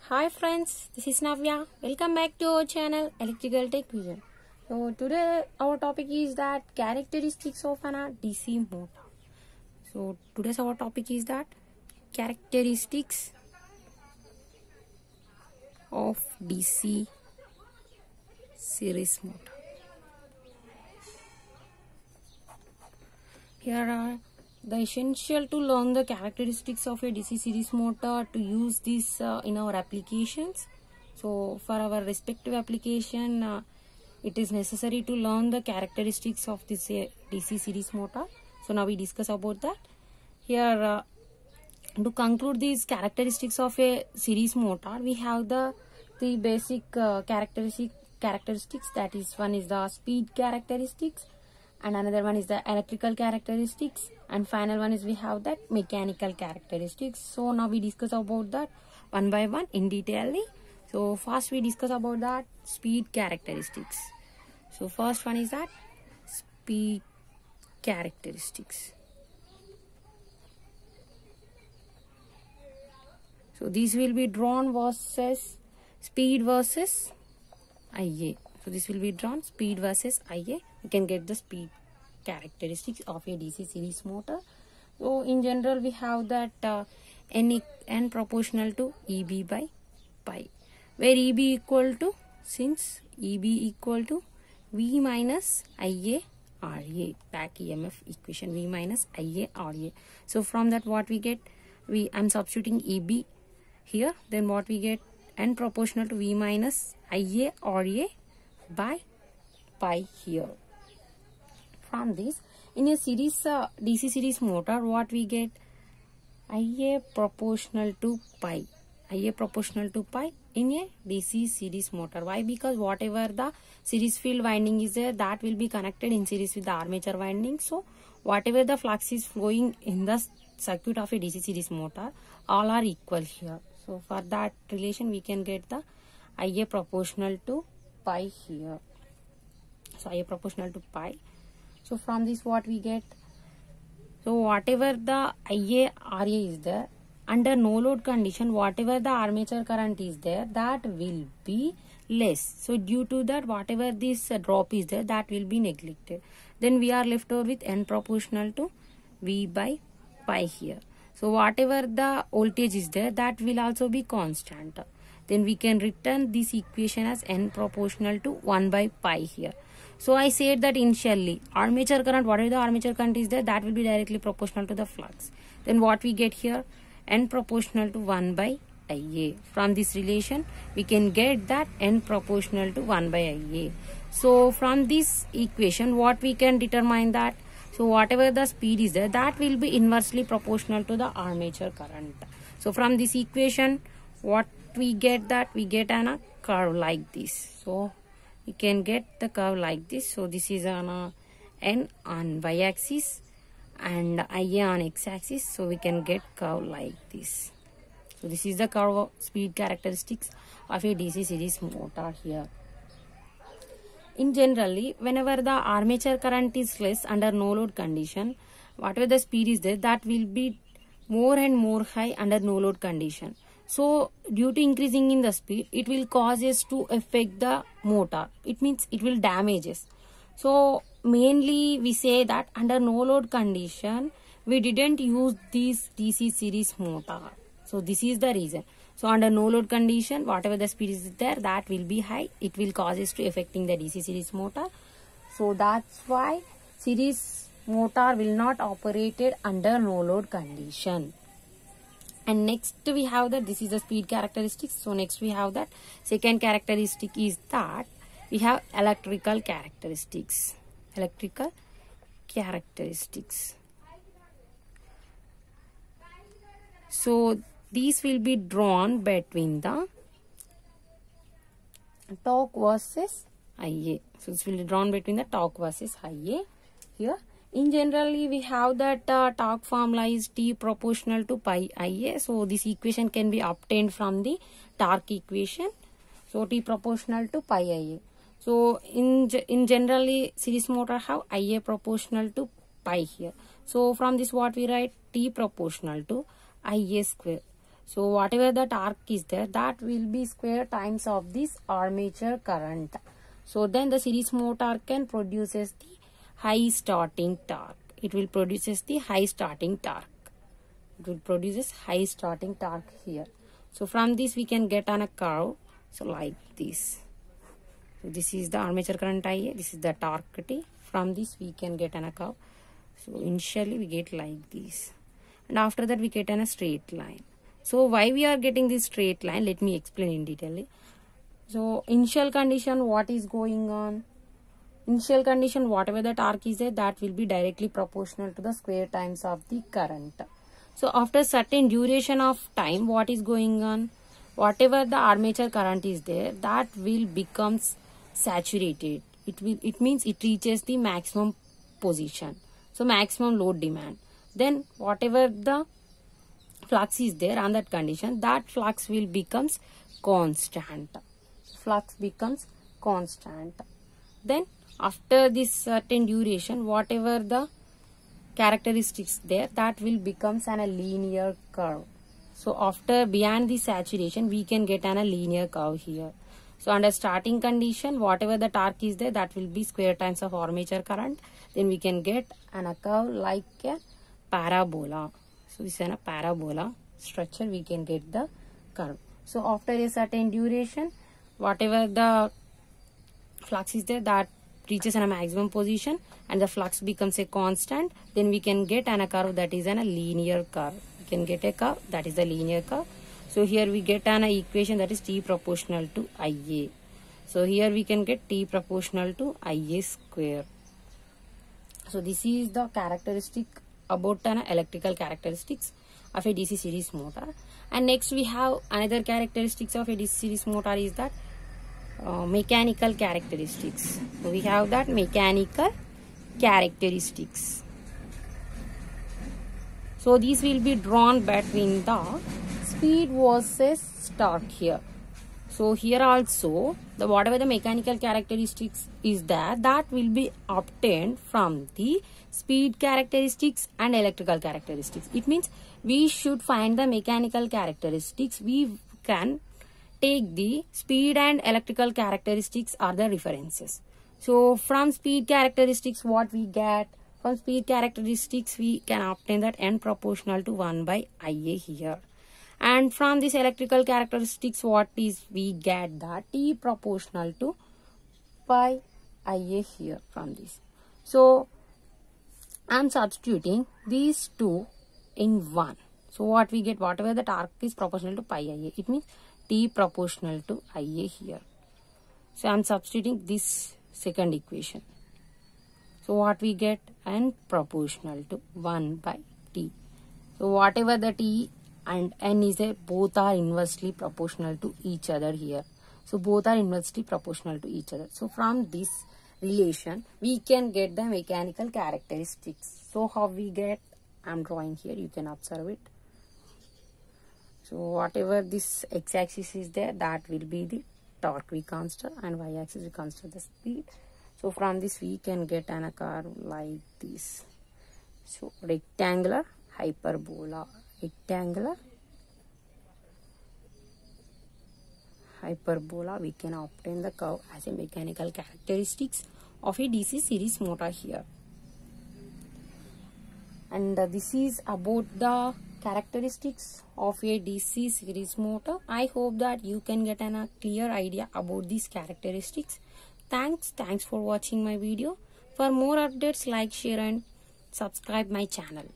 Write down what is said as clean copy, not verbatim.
Hi friends, this is Navya. Welcome back to our channel Electrical Tech Vision. So today our topic is that characteristics of an DC motor. So today's our topic is that characteristics of DC series motor. Here are the essential to learn the characteristics of a DC series motor to use this in our applications. So for our respective application, it is necessary to learn the characteristics of this DC series motor. So now we discuss about that. Here to conclude these characteristics of a series motor, we have the basic characteristics. That is, one is the speed characteristics, and another one is the electrical characteristics, and final one is we have that mechanical characteristics. So now we discuss about that one by one in detail. So first we discuss about that speed characteristics. So first one is that speed characteristics. So these will be drawn versus speed versus IA. So this will be drawn speed versus IA. You can get the speed characteristics of a DC series motor. So in general we have that N proportional to EB by pi, where EB equal to, since EB equal to V minus IA RA, back EMF equation, V minus IA RA. So from that what we get, I'm substituting EB here, then what we get, N proportional to V minus IA RA by pi here. From this, in a series DC series motor, what we get, IA proportional to pi. IA proportional to pi in a DC series motor. Why? Because whatever the series field winding is there, that will be connected in series with the armature winding. So whatever the flux is flowing in the circuit of a DC series motor, all are equal here. So for that relation we can get the IA proportional to pi here. So IA proportional to pi. So from this what we get, so whatever the IA RA is there, under no load condition, whatever the armature current is there, that will be less. So due to that, whatever this drop is there, that will be neglected. Then we are left over with N proportional to V by pi here. So whatever the voltage is there, that will also be constant. Then we can return this equation as N proportional to 1 by pi here. So I said that initially armature current, whatever the armature current is there, that will be directly proportional to the flux. Then what we get here, N proportional to 1 by IA. From this relation we can get that N proportional to 1 by IA. So from this equation what we can determine that, so whatever the speed is there, that will be inversely proportional to the armature current. So from this equation what we get, that we get a curve like this. So you can get the curve like this. So this is on N on y axis and IA on x axis. So we can get curve like this. So this is the curve of speed characteristics of a DC series motor here. In generally, whenever the armature current is less under no load condition, whatever the speed is there, that will be more and more high under no load condition. So due to increasing in the speed, it will causes to affect the motor. It means it will damages. So mainly we say that under no load condition, we didn't use this DC series motor. So this is the reason. So under no load condition, whatever the speed is there, that will be high. It will causes to affecting the DC series motor. So that's why series motor will not operated under no load condition. And next we have that, this is the speed characteristics. So next we have that second characteristic is that we have electrical characteristics. Electrical characteristics. So these will be drawn between the torque versus IA. So this will be drawn between the torque versus IA here. In generally we have that torque formula is T proportional to pi IA. So this equation can be obtained from the torque equation. So T proportional to pi IA. So in generally series motor have IA proportional to pi here. So from this what we write, T proportional to IA square. So whatever the torque is there, that will be square times of this armature current. So then the series motor can produces the high starting torque. It will produces the high starting torque. It will produces high starting torque here. So from this we can get on a curve. So like this. So this is the armature current IA. This is the torque T. From this we can get on a curve. So initially we get like this. And after that we get on a straight line. So why we are getting this straight line? Let me explain in detail. So initial condition, what is going on? Initial condition, whatever the torque is there, that will be directly proportional to the square times of the current. So after certain duration of time, what is going on? Whatever the armature current is there, that will becomes saturated. It means it reaches the maximum position. So maximum load demand. Then whatever the flux is there on that condition, that flux will becomes constant. Flux becomes constant. Then after this certain duration, whatever the characteristics there, that will becomes a linear curve. So after beyond the saturation, we can get a linear curve here. So under starting condition, whatever the torque is there, that will be square times of armature current. Then we can get a curve like a parabola. So this is a parabola structure, we can get the curve. So after a certain duration, whatever the flux is there, that reaches a maximum position and the flux becomes a constant, then we can get a curve that is a linear curve. We can get a curve that is a linear curve. So here we get an equation that is T proportional to IA. So here we can get T proportional to IA square. So this is the characteristic about an electrical characteristics of a DC series motor. And next we have another characteristics of a DC series motor is that mechanical characteristics. So we have that mechanical characteristics. So these will be drawn between the speed versus torque here. So here also the whatever the mechanical characteristics is there, that will be obtained from the speed characteristics and electrical characteristics. It means we should find the mechanical characteristics. We can take the speed and electrical characteristics are the references. So from speed characteristics, what we get? From speed characteristics, we can obtain that N proportional to 1 by IA here. And from this electrical characteristics, what is we get that T proportional to pi IA here from this. So I am substituting these two in 1. So what we get, whatever the torque is proportional to pi IA, it means T proportional to IA here. So I am substituting this second equation. So what we get, N proportional to 1 by T. So whatever the T and N is there, both are inversely proportional to each other here. So both are inversely proportional to each other. So from this relation, we can get the mechanical characteristics. So how we get, I am drawing here, you can observe it. So whatever this x-axis is there, that will be the torque we consider, and y-axis we consider the speed. So from this we can get a curve like this. So rectangular, hyperbola, rectangular, hyperbola, we can obtain the curve as a mechanical characteristics of a DC series motor here. And this is about the characteristics of a DC series motor. I hope that you can get a clear idea about these characteristics. Thanks for watching my video. For more updates, like, share and subscribe my channel.